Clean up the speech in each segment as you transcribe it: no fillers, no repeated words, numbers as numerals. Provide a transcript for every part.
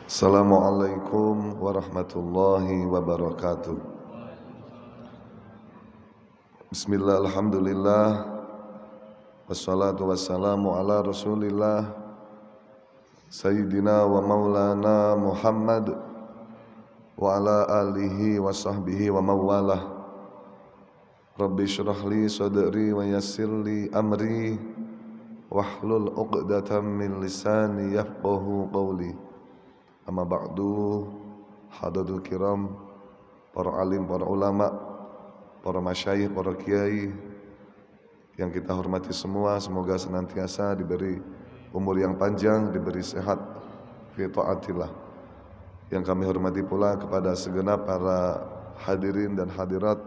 Assalamualaikum warahmatullahi wabarakatuh. Bismillah, alhamdulillah, wassalatu wassalamu ala rasulillah Sayyidina wa maulana Muhammad wa ala alihi wa sahbihi wa mawalah. Rabbi syrah li sadri wa yassir li amri wahlul uqdatan min lisani yafqahu qawli. Amma ba'du, hadirin kiram, para alim, para ulama, para masyayikh, para kiai yang kita hormati semua, semoga senantiasa diberi umur yang panjang, diberi sehat fi taatillah. Yang kami hormati pula kepada segenap para hadirin dan hadirat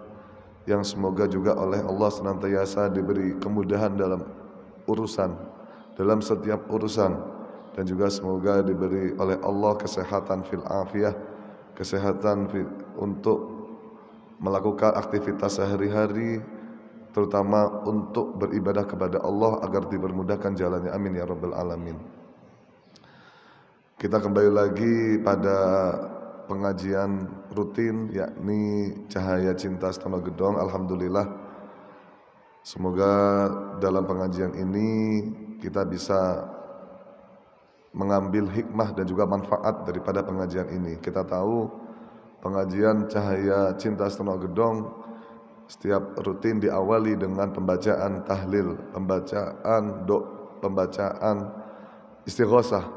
yang semoga juga oleh Allah senantiasa diberi kemudahan dalam setiap urusan, dan juga semoga diberi oleh Allah kesehatan fil afiyah, kesehatan untuk melakukan aktivitas sehari-hari, terutama untuk beribadah kepada Allah agar dipermudahkan jalannya. Amin ya rabbal alamin. Kita kembali lagi pada pengajian rutin, yakni Cahaya Cinta Setama Gedong. Alhamdulillah, semoga dalam pengajian ini kita bisa mengambil hikmah dan juga manfaat daripada pengajian ini. Kita tahu pengajian Cahaya Cinta Setama Gedong setiap rutin diawali dengan pembacaan tahlil, pembacaan istighosah,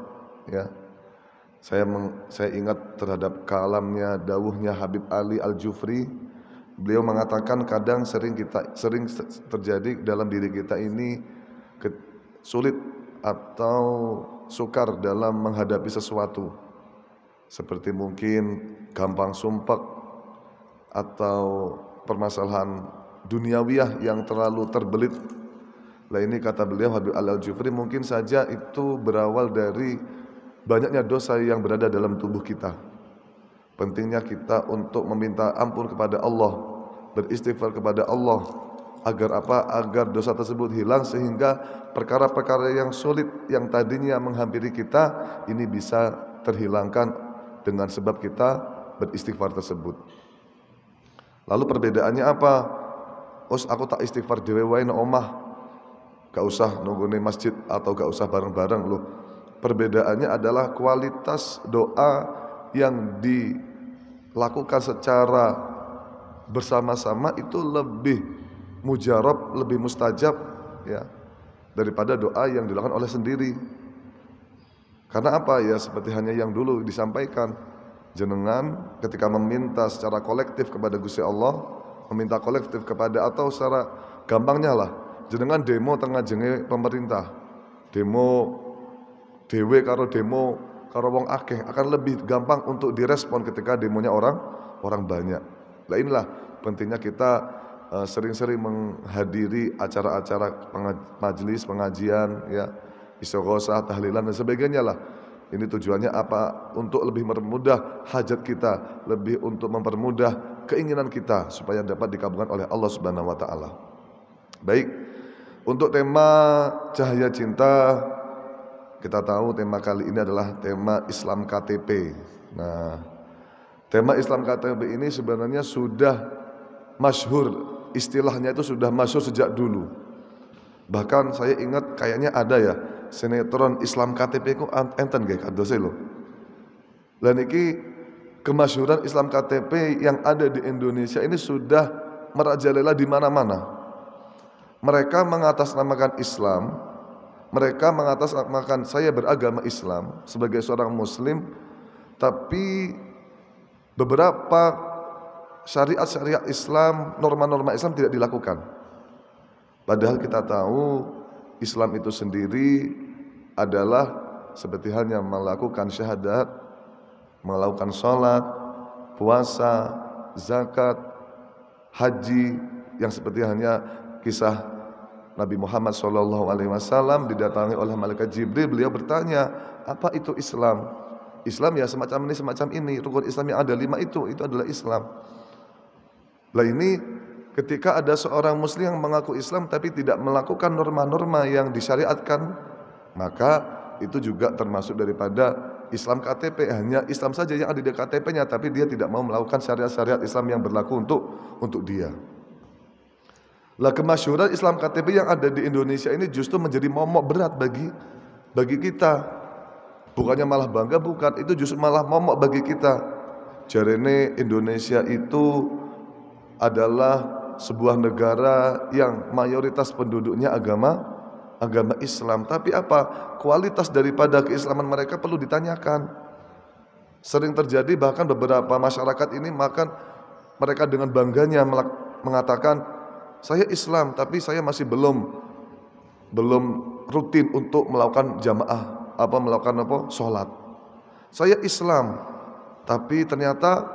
ya. Saya ingat terhadap kalamnya, dawuhnya Habib Ali Al-Jufri. Beliau mengatakan kadang sering terjadi dalam diri kita ini sulit atau sukar dalam menghadapi sesuatu, seperti mungkin gampang sumpek atau permasalahan duniawiyah yang terlalu terbelit. Nah, ini kata beliau Habib Al-Jufri, mungkin saja itu berawal dari banyaknya dosa yang berada dalam tubuh kita. Pentingnya kita untuk meminta ampun kepada Allah, beristighfar kepada Allah, agar apa? Agar dosa tersebut hilang, sehingga perkara-perkara yang sulit yang tadinya menghampiri kita ini bisa terhilangkan dengan sebab kita beristighfar tersebut. Lalu perbedaannya apa? Aku tak istighfar dhewe wae nang omah, gak usah nunggune masjid atau gak usah bareng-bareng loh. Perbedaannya adalah kualitas doa yang dilakukan secara bersama-sama itu lebih mujarab, lebih mustajab, ya, daripada doa yang dilakukan oleh sendiri. Karena apa? Ya seperti hanya yang dulu disampaikan, jenengan ketika meminta secara kolektif kepada Gusti Allah, meminta kolektif kepada, atau secara gampangnya lah, jenengan demo tengah jenge pemerintah, demo dewe karo demo karo wong akeh akan lebih gampang untuk direspon ketika demonya orang banyak. Nah, inilah pentingnya kita sering-sering menghadiri acara-acara majelis pengajian, ya, istighosah, tahlilan dan sebagainya lah. Ini tujuannya apa? Untuk lebih mempermudah hajat kita, lebih untuk mempermudah keinginan kita supaya dapat dikabulkan oleh Allah Subhanahu wa taala. Baik, untuk tema Cahaya Cinta, kita tahu tema kali ini adalah tema Islam KTP. Nah, tema Islam KTP ini sebenarnya sudah masyhur, istilahnya itu sudah masyhur sejak dulu. Bahkan saya ingat kayaknya ada ya sinetron Islam KTP ku enten nggih kadose lho. Lah niki kemasyhuran Islam KTP yang ada di Indonesia ini sudah merajalela di mana-mana. Mereka mengatasnamakan Islam, mereka mengatasnamakan saya beragama Islam sebagai seorang muslim, tapi beberapa syariat-syariat Islam, norma-norma Islam tidak dilakukan. Padahal kita tahu Islam itu sendiri adalah seperti halnya melakukan syahadat, melakukan sholat, puasa, zakat, haji, yang seperti halnya kisah Nabi Muhammad SAW didatangi oleh malaikat Jibril. Beliau bertanya, apa itu Islam? Islam ya semacam ini, rukun Islam yang ada 5 itu adalah Islam. Lah ini ketika ada seorang muslim yang mengaku Islam tapi tidak melakukan norma-norma yang disyariatkan, maka itu juga termasuk daripada Islam KTP, hanya Islam saja yang ada di KTP-nya, tapi dia tidak mau melakukan syariat-syariat Islam yang berlaku untuk dia. Lah kemasyhuran Islam KTP yang ada di Indonesia ini justru menjadi momok berat bagi kita. Bukannya malah bangga, bukan, itu justru malah momok bagi kita. Jarene Indonesia itu adalah sebuah negara yang mayoritas penduduknya agama Islam. Tapi apa? Kualitas daripada keislaman mereka perlu ditanyakan. Sering terjadi bahkan beberapa masyarakat ini mereka dengan bangganya mengatakan, saya Islam tapi saya masih belum rutin untuk melakukan jamaah, sholat. Saya Islam, tapi ternyata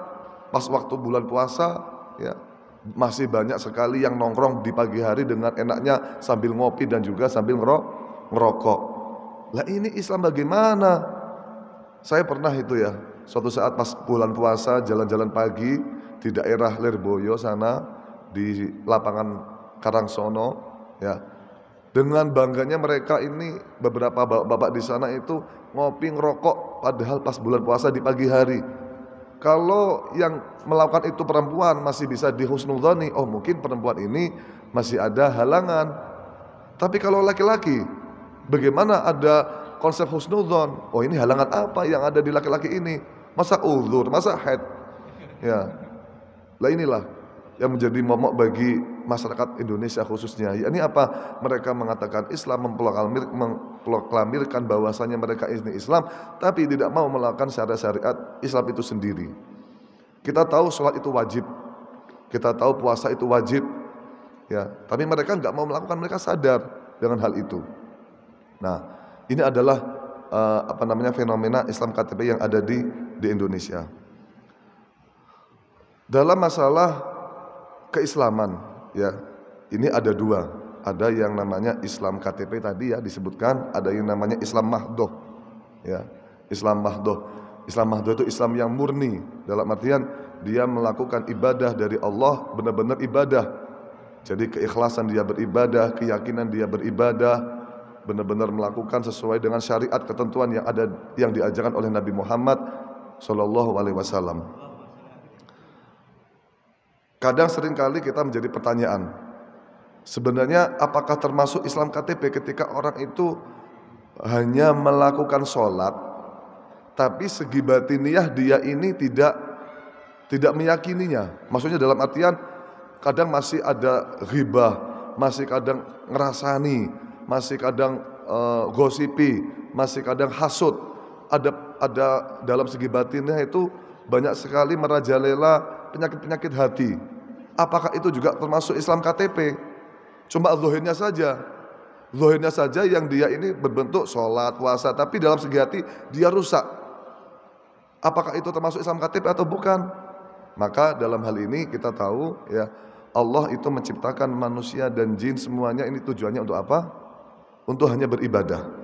pas waktu bulan puasa, ya masih banyak sekali yang nongkrong di pagi hari dengan enaknya sambil ngopi dan juga sambil ngerokok. Lah ini Islam bagaimana? Saya pernah itu ya, suatu saat pas bulan puasa jalan-jalan pagi di daerah Lirboyo sana di lapangan Karangsono, ya. Dengan bangganya mereka ini beberapa bapak di sana itu ngopi ngerokok padahal pas bulan puasa di pagi hari. Kalau yang melakukan itu perempuan masih bisa dihusnudzoni, oh mungkin perempuan ini masih ada halangan. Tapi kalau laki-laki, bagaimana ada konsep husnudzon? Oh ini halangan apa yang ada di laki-laki ini? Masa uzur, masa haid? Ya, lah inilah yang menjadi momok bagi masyarakat Indonesia khususnya. Ini apa? Mereka mengatakan Islam, memproklamirkan bahwasanya mereka ini Islam, tapi tidak mau melakukan syariat Islam itu sendiri. Kita tahu sholat itu wajib, kita tahu puasa itu wajib, ya. Tapi mereka nggak mau melakukan, mereka sadar dengan hal itu. Nah, ini adalah fenomena Islam KTP yang ada di Indonesia. Dalam masalah keislaman, ya, ini ada dua. Ada yang namanya Islam KTP tadi ya disebutkan, ada yang namanya Islam mahdoh, ya. Islam mahdoh itu Islam yang murni, dalam artian dia melakukan ibadah dari Allah, benar-benar ibadah. Jadi keikhlasan dia beribadah, keyakinan dia beribadah, benar-benar melakukan sesuai dengan syariat ketentuan yang diajarkan oleh Nabi Muhammad SAW. Kadang seringkali kita menjadi pertanyaan, sebenarnya apakah termasuk Islam KTP ketika orang itu hanya melakukan sholat, tapi segi batiniah dia ini tidak meyakininya. Maksudnya dalam artian kadang masih ada ghibah, masih kadang ngerasani, masih kadang gosipi, masih kadang hasud. Ada dalam segi batinnya itu banyak sekali merajalela penyakit-penyakit hati. Apakah itu juga termasuk Islam KTP? Cuma zahirnya saja yang dia ini berbentuk sholat, puasa, tapi dalam segi hati dia rusak. Apakah itu termasuk Islam KTP atau bukan? Maka dalam hal ini kita tahu, ya, Allah itu menciptakan manusia dan jin semuanya ini tujuannya untuk apa? Untuk hanya beribadah.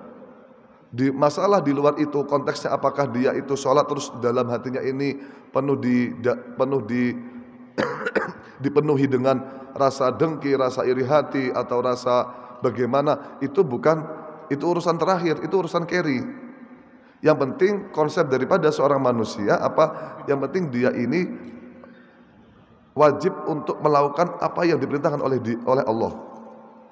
Di masalah di luar itu konteksnya apakah dia itu sholat terus dalam hatinya ini dipenuhi dengan rasa dengki, rasa iri hati atau rasa bagaimana, itu urusan terakhir, itu urusan carry. Yang penting konsep daripada seorang manusia apa? Yang penting dia ini wajib untuk melakukan apa yang diperintahkan oleh Allah.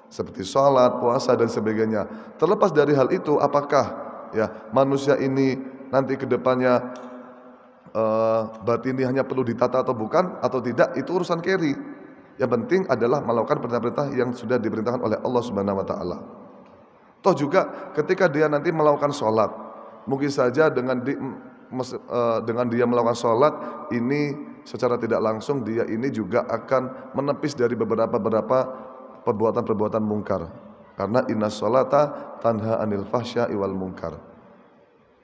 Seperti sholat, puasa dan sebagainya. Terlepas dari hal itu, apakah ya manusia ini nanti ke depannya batinnya hanya perlu ditata atau bukan atau tidak, itu urusan carry. Yang penting adalah melakukan perintah-perintah yang sudah diperintahkan oleh Allah Subhanahu wa taala. Toh juga ketika dia nanti melakukan sholat, mungkin saja dengan dia melakukan sholat ini secara tidak langsung dia ini juga akan menepis dari beberapa perbuatan-perbuatan mungkar. Karena inna sholata tanha anil fahsya'i wal munkar.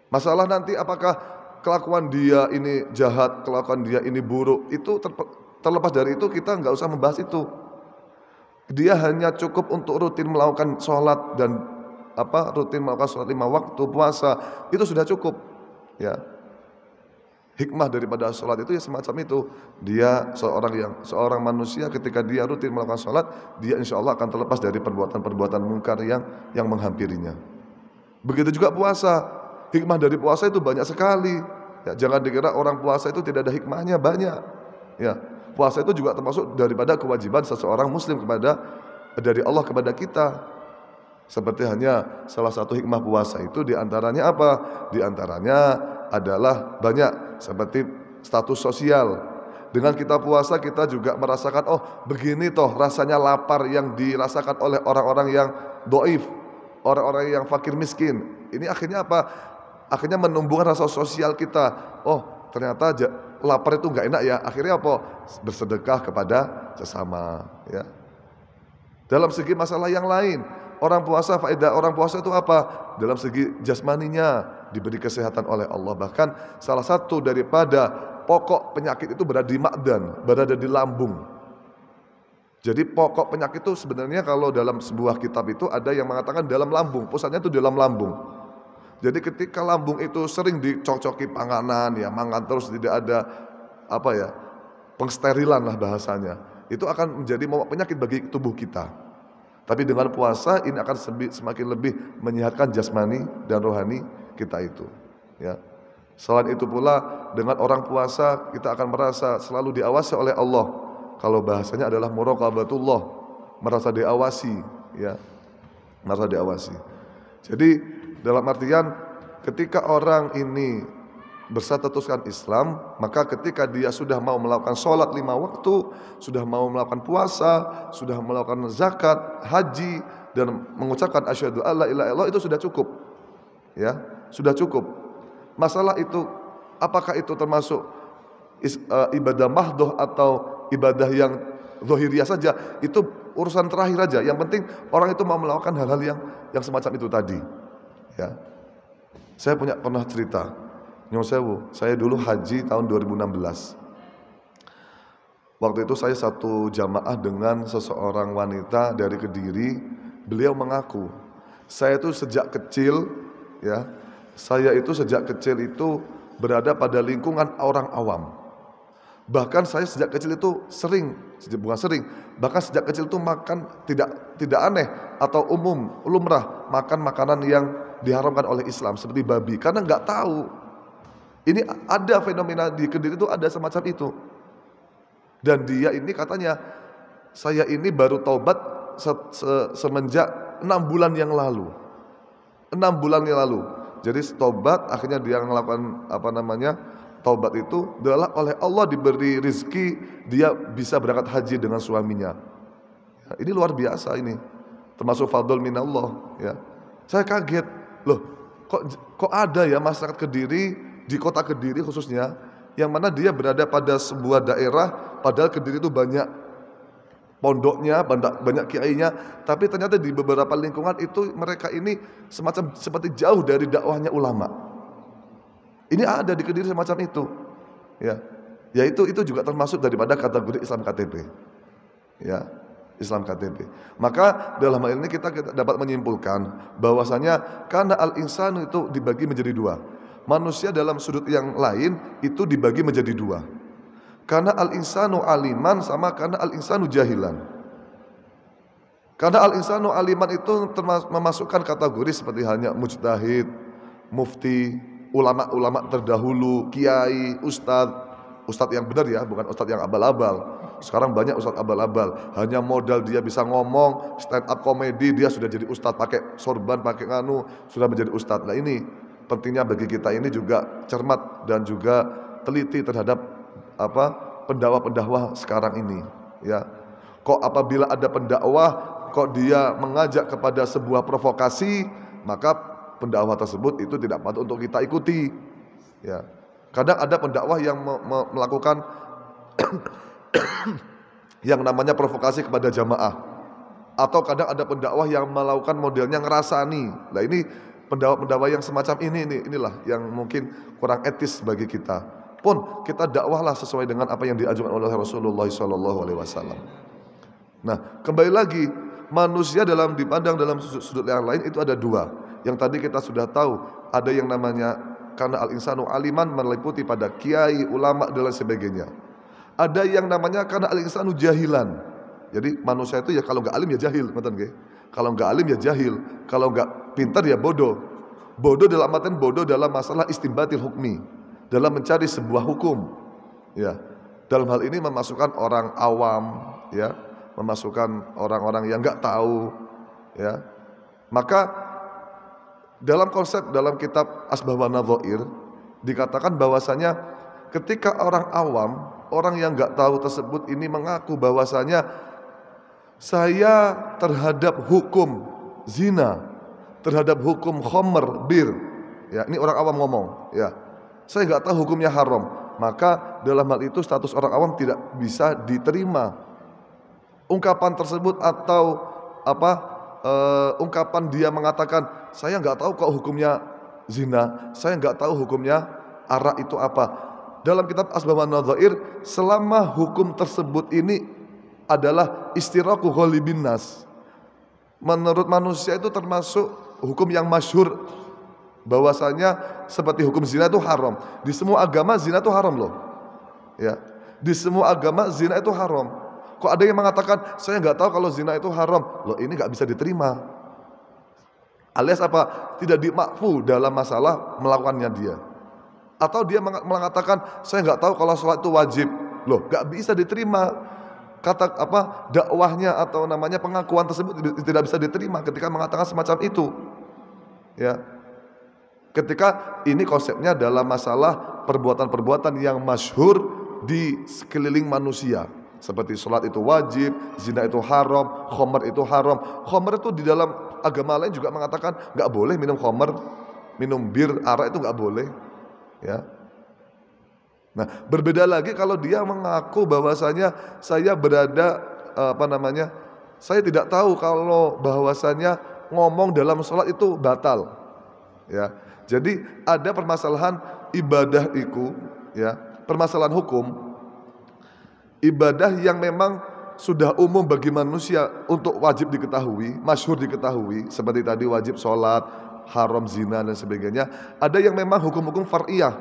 Masalah nanti apakah kelakuan dia ini jahat, kelakuan dia ini buruk, itu terlepas dari itu kita nggak usah membahas itu. Dia hanya cukup untuk rutin melakukan sholat dan rutin melakukan sholat 5 waktu, puasa, itu sudah cukup. Ya, hikmah daripada sholat itu ya semacam itu. Dia seorang manusia ketika dia rutin melakukan sholat, dia insya Allah akan terlepas dari perbuatan-perbuatan mungkar yang menghampirinya. Begitu juga puasa. hikmah dari puasa itu banyak sekali. Ya, jangan dikira orang puasa itu tidak ada hikmahnya, banyak. Ya, puasa itu juga termasuk daripada kewajiban seseorang muslim dari Allah kepada kita. Seperti hanya salah satu hikmah puasa itu diantaranya apa? Diantaranya adalah banyak, seperti status sosial. Dengan kita puasa kita juga merasakan, oh begini toh rasanya lapar yang dirasakan oleh orang-orang yang doif, orang-orang yang fakir miskin. Ini akhirnya apa? Akhirnya menumbuhkan rasa sosial kita. Oh ternyata lapar itu nggak enak ya. Akhirnya apa? Bersedekah kepada sesama. Ya. Dalam segi masalah yang lain, orang puasa, faedah orang puasa itu apa? Dalam segi jasmaninya diberi kesehatan oleh Allah. Bahkan salah satu daripada pokok penyakit itu berada di ma'dan, berada di lambung. Jadi pokok penyakit itu sebenarnya kalau dalam sebuah kitab itu ada yang mengatakan dalam lambung, pusatnya itu dalam lambung. Jadi ketika lambung itu sering dicocoki panganan, ya mangan terus tidak ada pengsterilan lah bahasanya, itu akan menjadi penyakit bagi tubuh kita. Tapi dengan puasa ini akan semakin lebih menyehatkan jasmani dan rohani kita itu. Ya. Selain itu pula dengan orang puasa kita akan merasa selalu diawasi oleh Allah. Kalau bahasanya adalah muraqabatullah, merasa diawasi, ya, merasa diawasi. Jadi dalam artian ketika orang ini berstatuskan Islam, maka ketika dia sudah mau melakukan sholat 5 waktu, sudah mau melakukan puasa, sudah melakukan zakat, haji, dan mengucapkan asyhadu alla ilaha illallah, itu sudah cukup. Ya, sudah cukup. Masalah itu apakah itu termasuk ibadah mahdoh atau ibadah yang zahiriyah saja, itu urusan terakhir aja. Yang penting orang itu mau melakukan hal-hal yang semacam itu tadi. Ya, saya pernah cerita, Nyong Sewu, saya dulu haji tahun 2016. Waktu itu saya satu jamaah dengan seseorang wanita dari Kediri. Beliau mengaku, saya itu sejak kecil, ya, sejak kecil itu berada pada lingkungan orang awam. Bahkan saya sejak kecil itu bahkan sejak kecil itu makan tidak aneh atau lumrah makan makanan yang diharamkan oleh Islam seperti babi, karena nggak tahu. Ini ada fenomena di Kediri itu ada semacam itu. Dan dia ini katanya, saya ini baru taubat semenjak 6 bulan yang lalu. 6 bulan yang lalu. Jadi taubat, akhirnya dia melakukan taubat itu adalah oleh Allah diberi rizki, dia bisa berangkat haji dengan suaminya. Ya, ini luar biasa ini, termasuk fadl minallah. Ya, saya kaget, loh kok ada ya masyarakat Kediri, di kota Kediri khususnya, yang mana dia berada pada sebuah daerah, padahal Kediri itu banyak pondoknya, banyak kiainya, tapi ternyata di beberapa lingkungan itu mereka ini seperti jauh dari dakwahnya ulama. Ini ada di Kediri semacam itu, ya. Ya itu juga termasuk daripada kategori Islam KTP, ya, Islam KTP. Maka dalam hal ini kita dapat menyimpulkan bahwasanya karena al-insanu itu dibagi menjadi 2. Manusia dalam sudut yang lain itu dibagi menjadi 2. Karena al-insanu aliman sama karena al-insanu jahilan. Karena al-insanu aliman itu memasukkan kategori seperti hanya mujtahid, mufti, ulama-ulama terdahulu, kiai, ustadz yang benar ya, bukan ustadz yang abal-abal. Sekarang banyak ustadz abal-abal, hanya modal dia bisa ngomong, stand up komedi, dia sudah jadi ustadz, pakai sorban, pakai sudah menjadi ustadz. Nah ini pentingnya bagi kita ini juga cermat dan juga teliti terhadap pendakwah-pendakwah sekarang ini. Ya, kok apabila ada pendakwah, kok dia mengajak kepada sebuah provokasi, maka pendakwah tersebut itu tidak patut untuk kita ikuti. Ya, kadang ada pendakwah yang melakukan yang namanya provokasi kepada jamaah, atau kadang ada pendakwah yang melakukan modelnya ngerasani. Nah ini pendakwah yang semacam inilah yang mungkin kurang etis bagi kita. Pun kita dakwahlah sesuai dengan apa yang diajarkan oleh Rasulullah SAW. Nah kembali lagi, manusia dipandang dalam sudut yang lain itu ada 2. Yang tadi kita sudah tahu, ada yang namanya karena al-insanu aliman meliputi pada kiai, ulama dan lain sebagainya. Ada yang namanya karena al-insanu jahilan. Jadi manusia itu ya kalau nggak alim ya jahil, betul nggih? Kalau nggak alim ya jahil, kalau nggak pintar ya bodoh. Bodoh dalam artian bodoh dalam masalah istinbatil hukmi, dalam mencari sebuah hukum. Ya. Dalam hal ini memasukkan orang awam, ya, memasukkan orang-orang yang nggak tahu, ya. Maka dalam konsep dalam kitab Asbah wa Nadhair dikatakan bahwasanya ketika orang awam, orang yang nggak tahu tersebut ini mengaku bahwasanya saya terhadap hukum zina, terhadap hukum khamr, bir, ya, ini orang awam ngomong, ya, saya nggak tahu hukumnya haram, maka dalam hal itu status orang awam tidak bisa diterima. Ungkapan tersebut atau ungkapan dia mengatakan saya nggak tahu kok hukumnya zina, saya nggak tahu hukumnya arak itu apa. Dalam kitab Asbah wa Nadhair, selama hukum tersebut ini adalah istiraku ghalibin nas, menurut manusia itu termasuk hukum yang masyhur bahwasanya seperti hukum zina itu haram. Di semua agama zina itu haram loh. Ya. Di semua agama zina itu haram. Kok ada yang mengatakan saya nggak tahu kalau zina itu haram? Loh, ini nggak bisa diterima. Alias apa? Tidak dimakfu dalam masalah melakukannya dia. Atau dia mengatakan saya nggak tahu kalau sholat itu wajib. Loh, nggak bisa diterima. Kata dakwahnya atau namanya pengakuan tersebut tidak bisa diterima ketika mengatakan semacam itu. Ya. Ketika ini konsepnya dalam masalah perbuatan-perbuatan yang masyhur di sekeliling manusia, seperti sholat itu wajib, zina itu haram, khamr itu haram. Khamr itu di dalam agama lain juga mengatakan nggak boleh minum khamr, minum bir, arak itu nggak boleh. Ya. Nah, berbeda lagi kalau dia mengaku bahwasanya saya berada saya tidak tahu kalau bahwasanya ngomong dalam sholat itu batal. Ya. Jadi ada permasalahan ibadah itu, ya, permasalahan hukum ibadah yang memang sudah umum bagi manusia untuk wajib diketahui, masyhur diketahui, seperti tadi wajib sholat, haram zina dan sebagainya. Ada yang memang hukum-hukum far'iyah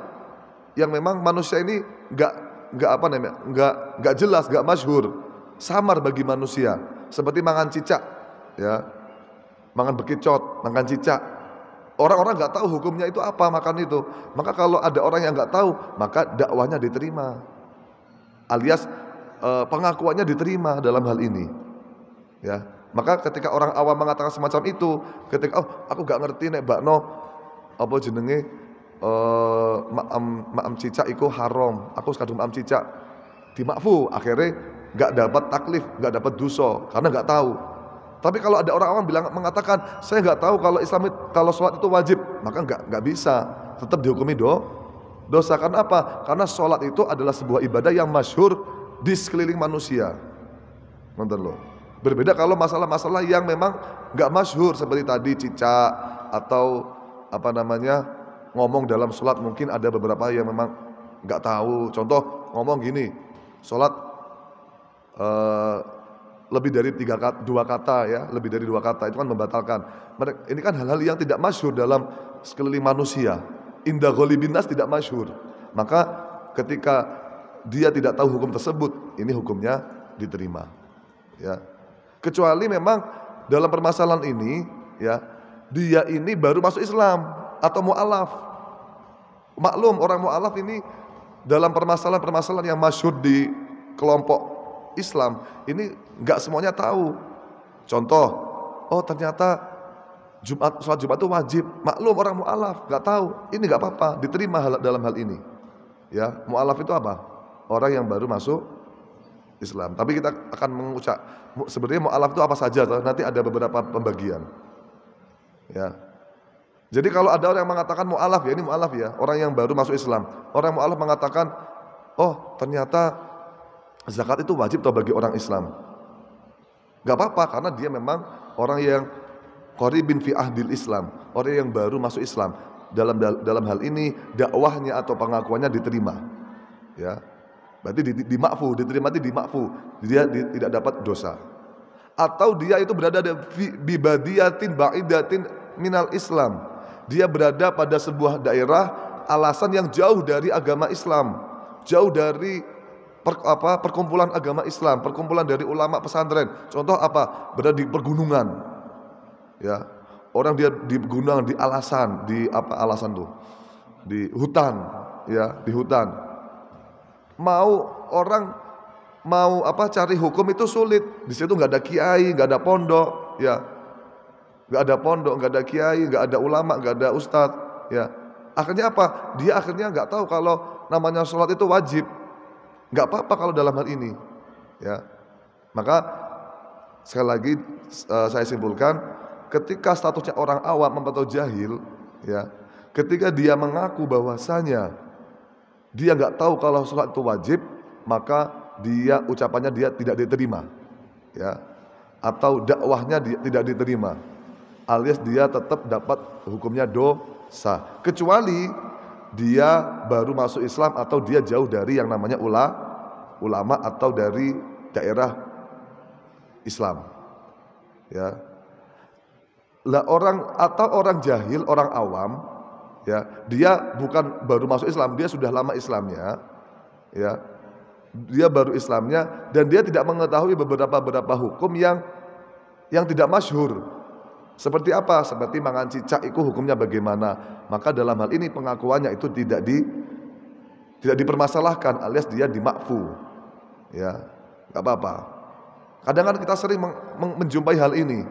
yang memang manusia ini nggak jelas, nggak masyhur, samar bagi manusia, seperti mangan cicak, ya, mangan bekicot, mangan cicak. Orang-orang nggak tahu hukumnya itu apa makan itu. Maka kalau ada orang yang nggak tahu, maka dakwahnya diterima, alias pengakuannya diterima dalam hal ini. Ya, maka ketika orang awam mengatakan semacam itu, ketika aku nggak ngerti nek bakno apa jenenge maam cicak itu haram, aku sekadung maam cicak dimakfu, akhirnya nggak dapat taklif, nggak dapat dosa karena nggak tahu. Tapi kalau ada orang awam mengatakan saya nggak tahu kalau kalau sholat itu wajib, maka nggak bisa, tetap dihukumi dosa. Karena apa? Karena sholat itu adalah sebuah ibadah yang masyhur di sekeliling manusia. Berbeda kalau masalah-masalah yang memang nggak masyhur seperti tadi cicak atau ngomong dalam sholat, mungkin ada beberapa yang memang nggak tahu. Contoh ngomong gini, sholat lebih dari dua kata, ya, lebih dari 2 kata itu kan membatalkan. Ini kan hal-hal yang tidak masyhur dalam sekeliling manusia. Inda ghalibin nas tidak masyhur. Maka ketika dia tidak tahu hukum tersebut, ini hukumnya diterima. Ya. Kecuali memang dalam permasalahan ini, ya, dia ini baru masuk Islam atau mu'alaf. Maklum orang mu'alaf ini dalam permasalahan-permasalahan yang masyhur di kelompok Islam ini nggak semuanya tahu. Contoh, ternyata sholat Jumat itu wajib. Maklum orang mu'alaf nggak tahu, ini nggak apa-apa, diterima dalam hal ini. Ya, mu'alaf itu apa? Orang yang baru masuk Islam. Tapi kita akan mengucap sebenarnya mu'alaf itu apa saja, nanti ada beberapa pembagian. Ya. Jadi kalau ada orang yang mengatakan mu'alaf, ya ini mu'alaf, ya, orang yang baru masuk Islam. Orang mu'alaf mengatakan, ternyata zakat itu wajib bagi orang Islam. Gak apa-apa, karena dia memang orang yang qaribin fi ahdil Islam, orang yang baru masuk Islam. Dalam hal ini dakwahnya atau pengakuannya diterima. Ya. Berarti dimakfu, diterima itu dimakfu, dia tidak dapat dosa. Atau dia itu berada di badiyatin ba'idatin minal Islam. Dia berada pada sebuah daerah alasan yang jauh dari agama Islam, jauh dari perkumpulan agama Islam, perkumpulan dari ulama pesantren. Contoh apa? Berada di pergunungan. Ya. orang dia di gunung, di alasan, di apa alasan tuh, di hutan, ya di hutan. Orang mau apa cari hukum itu sulit. Di situ nggak ada kiai, nggak ada pondok, ya nggak ada pondok, nggak ada kiai, nggak ada ulama, nggak ada ustadz, ya. Akhirnya apa? Dia akhirnya nggak tahu kalau namanya sholat itu wajib. Nggak apa-apa kalau dalam hal ini, ya. Maka sekali lagi saya simpulkan, ketika statusnya orang awam atau jahil, ya, ketika dia mengaku bahwasanya dia nggak tahu kalau sholat itu wajib, maka dia ucapannya dia tidak diterima, ya, atau dakwahnya tidak diterima, alias dia tetap dapat hukumnya dosa, kecuali dia baru masuk Islam atau dia jauh dari yang namanya ulama atau dari daerah Islam, ya. Lah orang jahil, orang awam, ya, dia bukan baru masuk Islam, dia sudah lama Islamnya, ya, dia baru Islamnya dan dia tidak mengetahui beberapa hukum yang tidak masyhur. Seperti apa? Seperti mangan cicak itu hukumnya bagaimana? Maka dalam hal ini pengakuannya itu tidak dipermasalahkan, alias dia dimakfu, ya, nggak apa-apa. Kadang kan kita sering menjumpai hal ini,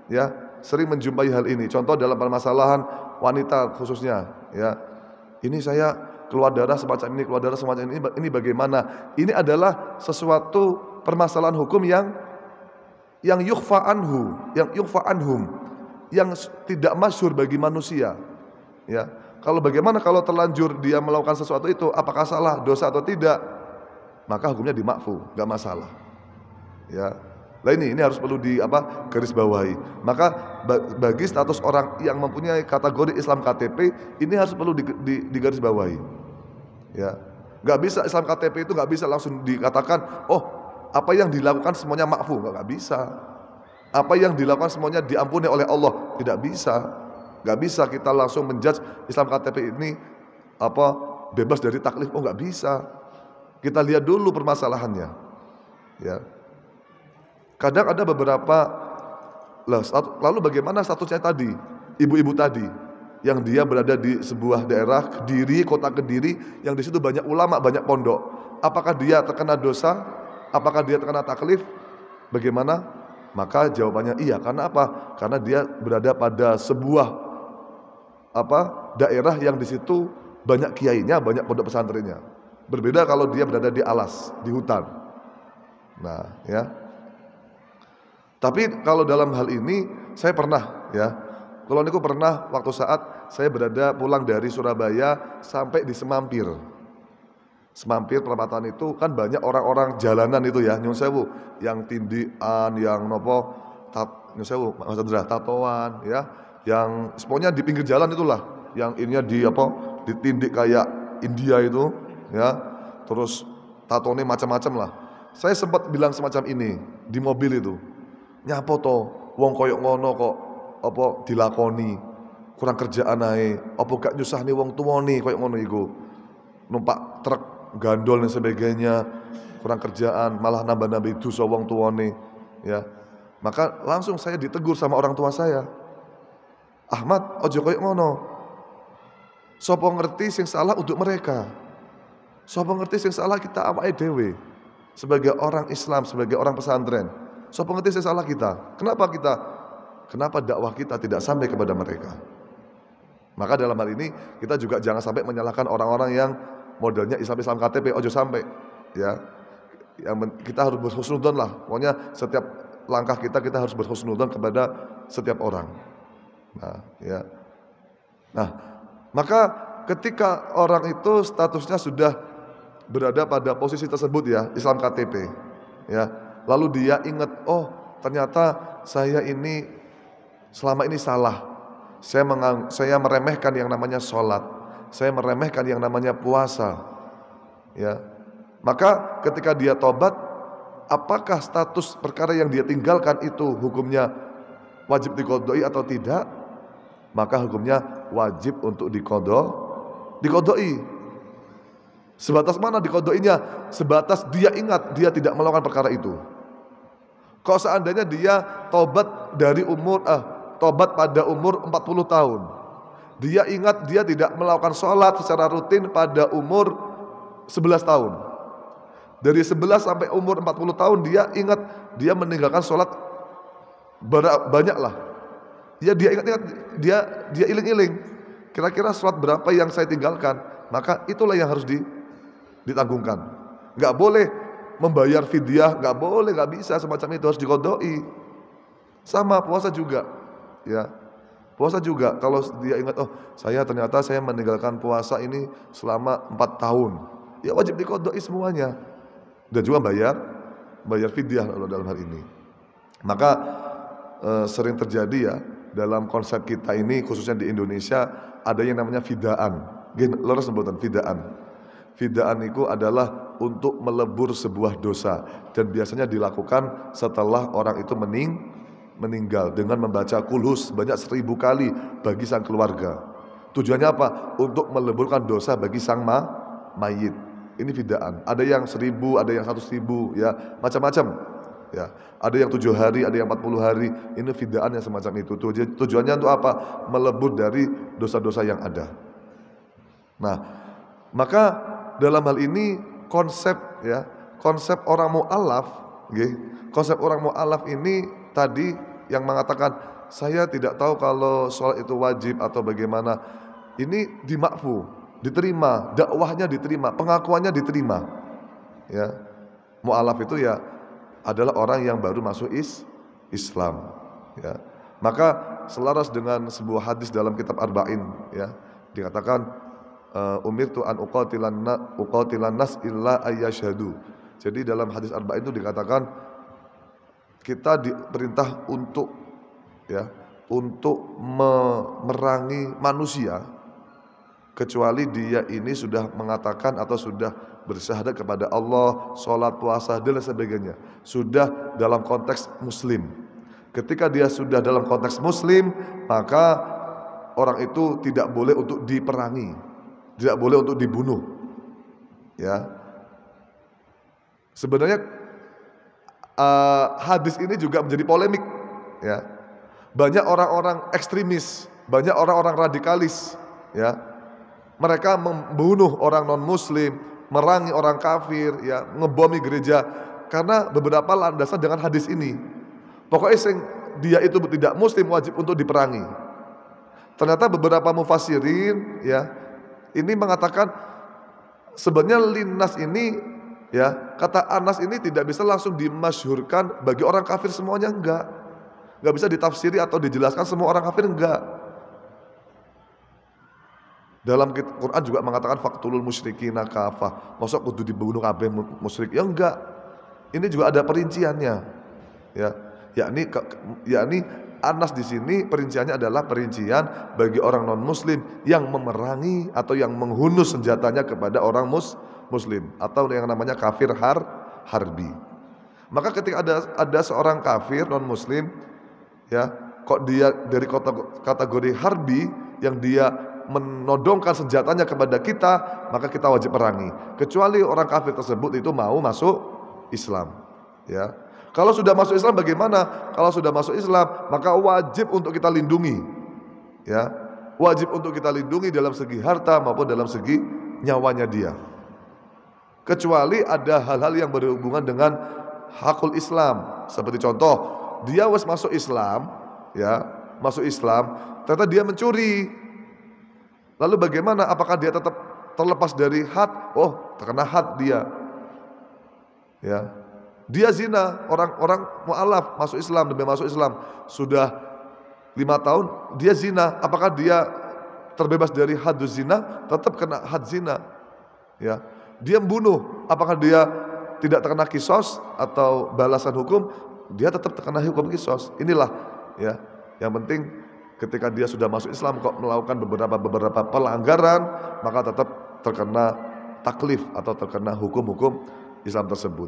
ya, sering menjumpai hal ini. Contoh dalam permasalahan wanita khususnya, ya, ini saya keluar darah semacam ini, keluar darah semacam ini bagaimana? Ini adalah sesuatu permasalahan hukum yang yukhfa anhum, yang tidak masyhur bagi manusia, ya. Kalau bagaimana kalau terlanjur dia melakukan sesuatu itu, apakah salah, dosa atau tidak? Maka hukumnya dimakfu, nggak masalah, ya. Nah ini harus perlu garis bawahi. Maka bagi status orang yang mempunyai kategori Islam KTP ini harus perlu digaris bawahi, ya. Nggak bisa Islam KTP itu nggak bisa langsung dikatakan, oh apa yang dilakukan semuanya makfu, nggak bisa. Apa yang dilakukan semuanya diampuni oleh Allah, tidak bisa. Nggak bisa kita langsung menjudge Islam KTP ini bebas dari taklif, oh nggak bisa. Kita lihat dulu permasalahannya, ya. Kadang ada beberapa, lalu bagaimana statusnya tadi, ibu-ibu tadi, yang dia berada di sebuah daerah Kediri, kota Kediri, yang di situ banyak ulama, banyak pondok. Apakah dia terkena dosa? Apakah dia terkena taklif? Bagaimana? Maka jawabannya iya. Karena apa? Karena dia berada pada sebuah daerah yang di situ banyak kiainya, banyak pondok pesantrennya. Berbeda kalau dia berada di alas, di hutan. Nah, ya. Tapi kalau dalam hal ini saya pernah, ya. Kalau niku pernah waktu saat saya berada pulang dari Surabaya sampai di Semampir. Semampir perempatan itu kan banyak orang-orang jalanan itu ya, nyun sewu, yang tindian, yang nopo, nyun sewu, Mas Andra, tatoan, ya, yang pokoknya di pinggir jalan itulah, yang ininya ditindik kayak India itu, ya, terus tatone macam-macam lah. Saya sempat bilang semacam ini di mobil itu. Nyapo to wong koyok ngono kok dilakoni, kurang kerjaan ae, apa gak nyusahne wong tuwane koyok ngono iku, numpak truk gandol dan sebagainya, kurang kerjaan, malah nambah-nambah dosa wong tuwane, ya. Maka langsung saya ditegur sama orang tua saya, Ahmad ojo koyok ngono, sapa ngerti sing salah untuk mereka, sapa ngerti sing salah kita awake dhewe sebagai orang Islam, sebagai orang pesantren. Sapa ngerti sing salah kita. Kenapa dakwah kita tidak sampai kepada mereka? Maka dalam hal ini kita juga jangan sampai menyalahkan orang-orang yang modelnya Islam KTP, ojo sampai, ya. Kita harus berhusnudzon lah. Pokoknya setiap langkah kita harus berhusnudzon kepada setiap orang. Nah, ya. Nah, maka ketika orang itu statusnya sudah berada pada posisi tersebut, ya, Islam KTP, ya. Lalu dia ingat, oh ternyata saya ini selama ini salah. Saya meremehkan yang namanya sholat. Saya meremehkan yang namanya puasa. Ya. Maka ketika dia tobat, apakah status perkara yang dia tinggalkan itu hukumnya wajib diqodoi atau tidak? Maka hukumnya wajib untuk diqodoi. Sebatas mana diqodoinya? Sebatas dia ingat dia tidak melakukan perkara itu. Kalau seandainya dia tobat dari umur tobat pada umur 40 tahun. Dia ingat dia tidak melakukan sholat secara rutin pada umur 11 tahun. Dari 11 sampai umur 40 tahun dia ingat dia meninggalkan sholat banyak lah. Ya dia ingat-ingat, dia iling-iling. Kira-kira sholat berapa yang saya tinggalkan? Maka itulah yang harus ditanggungkan. Nggak boleh membayar fidyah, nggak bisa semacam itu, harus diqodoi. Sama puasa juga, ya. Puasa juga kalau dia ingat, oh ternyata saya meninggalkan puasa ini selama 4 tahun. Ya wajib diqodoi semuanya. Dan juga bayar fidyah dalam hal ini. Maka sering terjadi ya dalam konsep kita ini, khususnya di Indonesia, ada yang namanya fidaan. Loro sebutan fidaan. Fidaan itu adalah untuk melebur sebuah dosa dan biasanya dilakukan setelah orang itu meninggal dengan membaca kulhus banyak 1000 kali bagi sang keluarga. Tujuannya apa? Untuk meleburkan dosa bagi sang mayit. Ini fidaan. Ada yang 1000, ada yang 100.000, ya macam-macam. Ya, ada yang 7 hari, ada yang 40 hari. Ini fidaan yang semacam itu. Tujuannya untuk apa? Melebur dari dosa-dosa yang ada. Nah, maka dalam hal ini konsep orang mu'alaf, konsep orang mu'alaf ini tadi yang mengatakan saya tidak tahu kalau sholat itu wajib atau bagaimana. Ini dimakfu, diterima, dakwahnya diterima, pengakuannya diterima. Ya, mu'alaf itu ya adalah orang yang baru masuk Islam. Ya, maka selaras dengan sebuah hadis dalam kitab Arba'in, ya, dikatakan umirtu an uqatilan nas illa ayyashhadu. Jadi dalam hadis Arba'in itu dikatakan kita diperintah untuk memerangi manusia kecuali dia ini sudah mengatakan atau sudah bersyahadat kepada Allah, sholat, puasa dan sebagainya, sudah dalam konteks muslim. Ketika dia sudah dalam konteks muslim, maka orang itu tidak boleh untuk diperangi, tidak boleh untuk dibunuh. Ya, sebenarnya hadis ini juga menjadi polemik. Ya, banyak orang-orang ekstremis, banyak orang-orang radikalis. Ya, mereka membunuh orang non Muslim, merangi orang kafir, ya, ngebomi gereja karena beberapa landasan dengan hadis ini. Pokoknya dia itu tidak Muslim wajib untuk diperangi. Ternyata beberapa mufassirin, ya, ini mengatakan sebenarnya linnas ini, ya, kata Anas ini tidak bisa langsung dimasyhurkan bagi orang kafir semuanya, enggak bisa ditafsiri atau dijelaskan semua orang kafir, enggak. Dalam Quran juga mengatakan faqtulul musyrikina kafah. Maksud kudu dibunuh kabeh musyrik? Ya enggak. Ini juga ada perinciannya. Ya, yakni Anas di sini perinciannya adalah perincian bagi orang non muslim yang memerangi atau yang menghunus senjatanya kepada orang muslim atau yang namanya kafir harbi. Maka ketika ada seorang kafir non muslim, ya, kok dia dari kategori harbi yang dia menodongkan senjatanya kepada kita, maka kita wajib perangi. Kecuali orang kafir tersebut itu mau masuk Islam. Ya, kalau sudah masuk Islam bagaimana? Kalau sudah masuk Islam, maka wajib untuk kita lindungi. Ya, wajib untuk kita lindungi dalam segi harta maupun dalam segi nyawanya dia. Kecuali ada hal-hal yang berhubungan dengan hakul Islam. Seperti contoh, dia wes masuk Islam, ya, masuk Islam, ternyata dia mencuri. Lalu bagaimana? Apakah dia tetap terlepas dari had? Oh, terkena had dia. Ya, dia zina, orang mu'alaf masuk Islam, demi masuk Islam sudah 5 tahun dia zina. Apakah dia terbebas dari had zina? Tetap kena had zina. Ya, dia membunuh. Apakah dia tidak terkena kisos atau balasan hukum? Dia tetap terkena hukum kisos. Inilah, ya, yang penting. Ketika dia sudah masuk Islam kok melakukan beberapa pelanggaran, maka tetap terkena taklif atau terkena hukum-hukum Islam tersebut.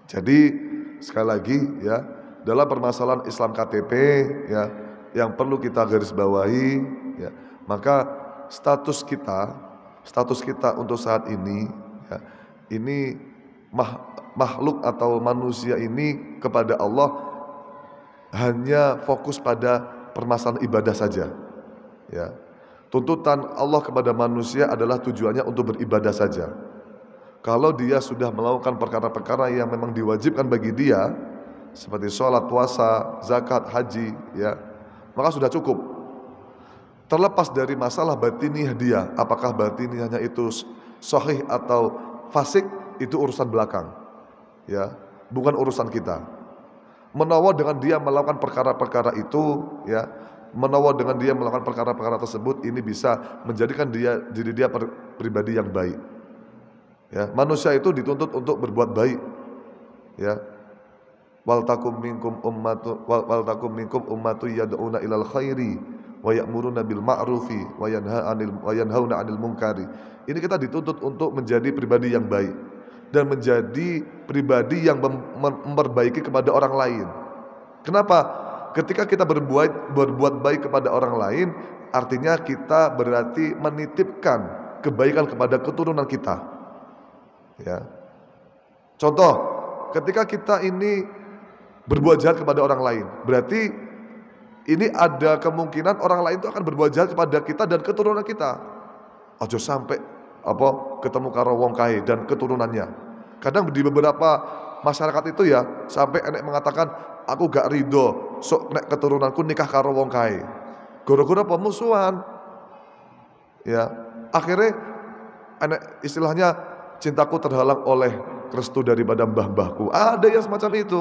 Jadi sekali lagi, ya, dalam permasalahan Islam KTP, ya, yang perlu kita garis bawahi, ya, maka status kita untuk saat ini, ya, ini makhluk atau manusia ini kepada Allah hanya fokus pada permasalahan ibadah saja. Ya. Tuntutan Allah kepada manusia adalah tujuannya untuk beribadah saja. Kalau dia sudah melakukan perkara-perkara yang memang diwajibkan bagi dia, seperti sholat, puasa, zakat, haji, ya, maka sudah cukup. Terlepas dari masalah batiniah dia, apakah batiniahnya itu sahih atau fasik, itu urusan belakang, ya, bukan urusan kita. Menawa dengan dia melakukan perkara-perkara itu, ya, menawa dengan dia melakukan perkara-perkara tersebut, ini bisa menjadikan diri dia pribadi yang baik. Ya, manusia itu dituntut untuk berbuat baik. Ya. Wal takum minkum ummatu yad'una ilal khairi wa ya'muruna bil ma'rufi wa yanhauna 'anil munkari. Ini kita dituntut untuk menjadi pribadi yang baik dan menjadi pribadi yang memperbaiki kepada orang lain. Kenapa? Ketika kita berbuat baik kepada orang lain, artinya kita berarti menitipkan kebaikan kepada keturunan kita. Ya. Contoh, ketika kita ini berbuat jahat kepada orang lain, berarti ini ada kemungkinan orang lain itu akan berbuat jahat kepada kita dan keturunan kita. Ojo sampai ketemu karo wong kae dan keturunannya. Kadang di beberapa masyarakat itu ya sampai enek mengatakan aku gak ridho sok nek keturunanku nikah karo wong kae. Gara-gara pemusuhan. Ya, akhirnya enek istilahnya cintaku terhalang oleh restu daripada mbah-mbahku. Ada yang semacam itu.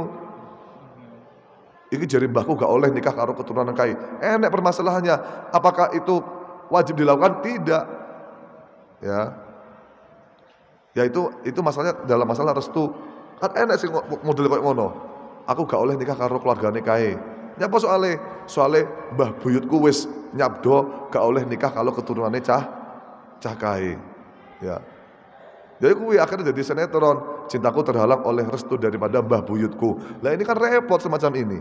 Ini jari mbahku gak oleh nikah karo keturunan kai. Enak permasalahannya. Apakah itu wajib dilakukan? Tidak. Ya. Ya itu masalahnya dalam masalah restu. Kan enak sih model kayak ngono. Aku gak oleh nikah karo keluargane kae. Nyapa soale mbah buyutku wis nyabdo gak oleh nikah kalau keturunannya cah kae. Ya. Jadi kuwi akhirnya jadi sinetron, cintaku terhalang oleh restu daripada mbah buyutku. Lah ini kan repot semacam ini.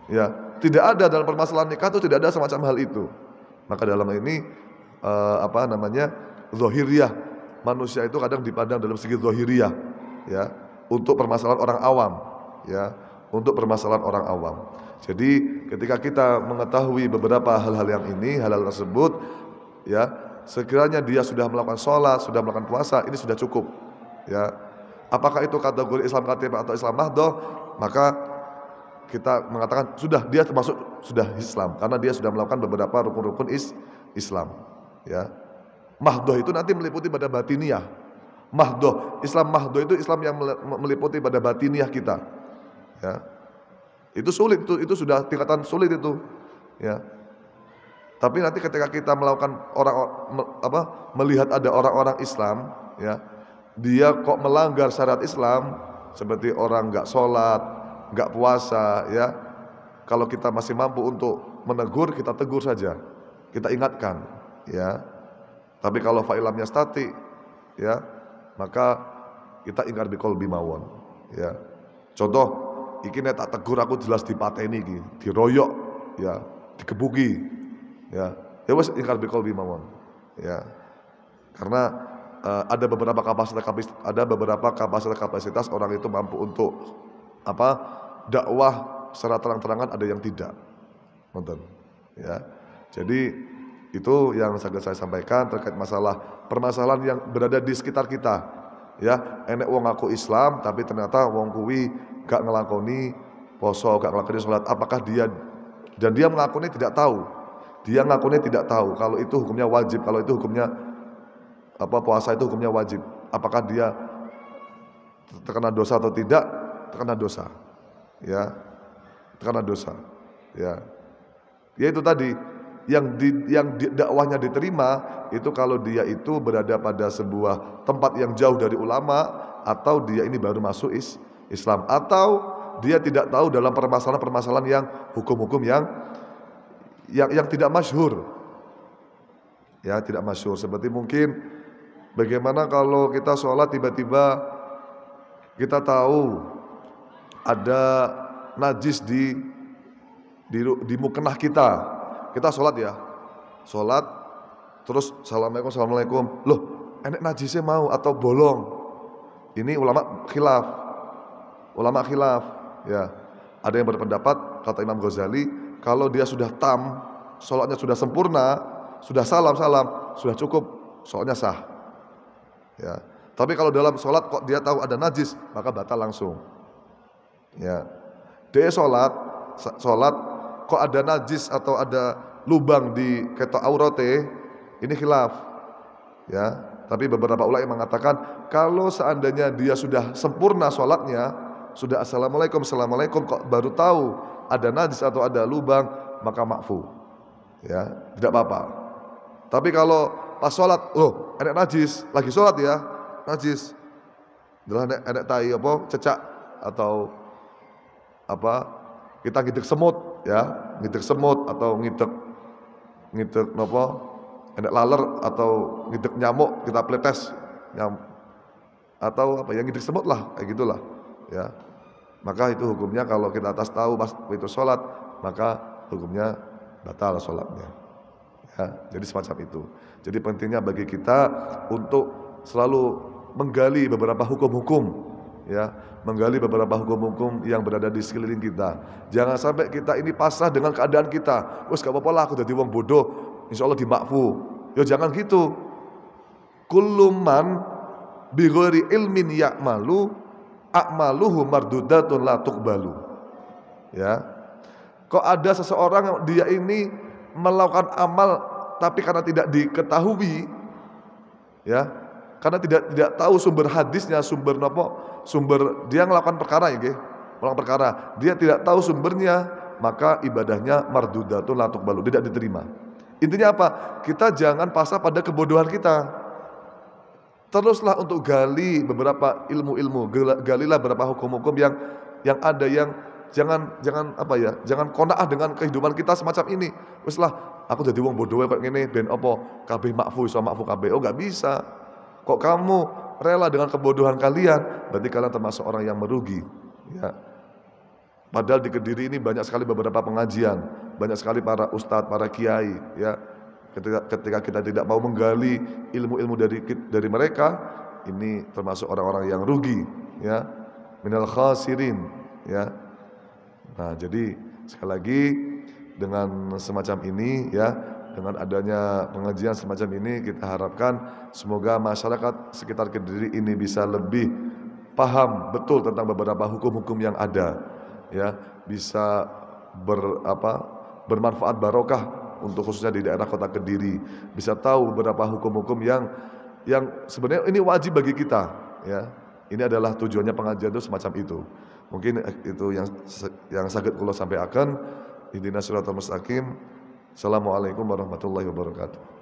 Ya, tidak ada dalam permasalahan nikah itu tidak ada semacam hal itu. Maka dalam ini zahiriyah. Manusia itu kadang dipandang dalam segi zahiriyah, ya, untuk permasalahan orang awam, ya, untuk permasalahan orang awam. Jadi ketika kita mengetahui beberapa hal-hal yang ini, hal-hal tersebut, ya, sekiranya dia sudah melakukan sholat, sudah melakukan puasa, ini sudah cukup. Ya, apakah itu kategori Islam KTP atau Islam mahdoh? Maka kita mengatakan dia termasuk sudah Islam karena dia sudah melakukan beberapa rukun-rukun Islam. Ya, mahdoh itu nanti meliputi pada batiniah. Islam mahdoh itu Islam yang meliputi pada batiniah kita. Ya, itu sulit, itu sudah tingkatan sulit itu. Ya. Tapi nanti ketika kita melakukan melihat ada orang-orang Islam, ya, dia kok melanggar syariat Islam seperti orang nggak sholat, nggak puasa, ya. Kalau kita masih mampu untuk menegur, kita tegur saja, kita ingatkan, ya. Tapi kalau fa'ilamnya statik, ya, maka kita ingkar biqolbi mawon, ya. Contoh, iki nek tak tegur aku jelas dipateni iki, diroyok, ya, digebuki. Ya wes ingkar biqolbi mawon. Ya. Karena ada beberapa kapasitas orang itu mampu untuk dakwah secara terang-terangan, ada yang tidak. Nonton. Ya. Jadi itu yang saya sampaikan terkait permasalahan yang berada di sekitar kita. Ya, enek wong ngaku Islam tapi ternyata wong kuwi gak ngelakoni poso, gak ngelakoni sholat. Apakah dia mengakuni tidak tahu. Dia ngakunya tidak tahu kalau itu hukumnya wajib, kalau itu hukumnya puasa itu hukumnya wajib. Apakah dia terkena dosa atau tidak? Terkena dosa. Ya. Terkena dosa. Ya. Ya itu tadi yang dakwahnya diterima itu kalau dia itu berada pada sebuah tempat yang jauh dari ulama, atau dia ini baru masuk Islam, atau dia tidak tahu dalam permasalahan yang hukum-hukum yang tidak masyhur. Ya, tidak masyhur. Seperti mungkin bagaimana kalau kita sholat tiba-tiba kita tahu ada najis di mukenah kita. Kita sholat ya. Sholat terus assalamualaikum. Loh, enek najisnya mau atau bolong? Ini ulama khilaf. Ya. Ada yang berpendapat kata Imam Ghazali, kalau dia sudah tam, sholatnya sudah sempurna, sudah salam, sudah cukup, sholatnya sah. Ya. Tapi kalau dalam sholat kok dia tahu ada najis, maka batal langsung. Ya. Dia sholat kok ada najis atau ada lubang di ketok aurate, ini khilaf. Ya. Tapi beberapa ulama yang mengatakan kalau seandainya dia sudah sempurna sholatnya, sudah assalamualaikum kok baru tahu ada najis atau ada lubang, maka makfu. Ya, tidak apa-apa. Tapi kalau pas sholat, enek najis, lagi sholat ya, najis. Adalah enek tai apa cecak atau apa? Kita ngidik semut ya, ngidik semut atau ngidik napa? Enek laler atau ngidik nyamuk, kita pletes atau apa yang ngidik semut lah, kayak gitulah. Ya. Maka itu hukumnya kalau kita atas tahu pas itu sholat, maka hukumnya batal sholatnya. Ya, jadi semacam itu. Jadi pentingnya bagi kita untuk selalu menggali beberapa hukum-hukum, ya, menggali beberapa hukum-hukum yang berada di sekeliling kita. Jangan sampai kita ini pasrah dengan keadaan kita. Wes gak apa-apa lah, aku jadi wong bodoh, insya Allah dimakfu. Ya jangan gitu. Kullu man bi ghairi ilmin ya'malu a'maluhu mardudatun la tuqbalu. Ya. Kok ada seseorang yang dia ini melakukan amal tapi karena tidak diketahui, ya, karena tidak tahu sumber hadisnya, sumber dia melakukan perkara ya, melakukan perkara, dia tidak tahu sumbernya, maka ibadahnya mardudatun la tuqbalu, tidak diterima. Intinya apa? Kita jangan pasrah pada kebodohan kita. Teruslah untuk gali beberapa ilmu-ilmu, galilah beberapa hukum-hukum yang ada, yang jangan apa ya, jangan qanaah dengan kehidupan kita semacam ini. Wis lah, aku jadi wong bodoh kayak ngene ben apa kabeh makfu iso makfu kabeh. Oh enggak bisa. Kok kamu rela dengan kebodohan kalian? Berarti kalian termasuk orang yang merugi, ya. Padahal di Kediri ini banyak sekali beberapa pengajian, banyak sekali para ustadz, para kiai, ya. Ketika kita tidak mau menggali ilmu-ilmu dari mereka, ini termasuk orang-orang yang rugi, ya, minal khasirin, ya. Nah, jadi sekali lagi dengan semacam ini, ya, dengan adanya pengajian semacam ini, kita harapkan semoga masyarakat sekitar Kediri ini bisa lebih paham betul tentang beberapa hukum-hukum yang ada, ya, bisa bermanfaat barokah untuk khususnya di daerah kota Kediri, bisa tahu beberapa hukum-hukum yang sebenarnya ini wajib bagi kita, ya. Ini adalah tujuannya pengajian itu semacam itu. Mungkin itu yang saged kula sampaikan. Ihdinas siratal mustaqim. Assalamualaikum warahmatullahi wabarakatuh.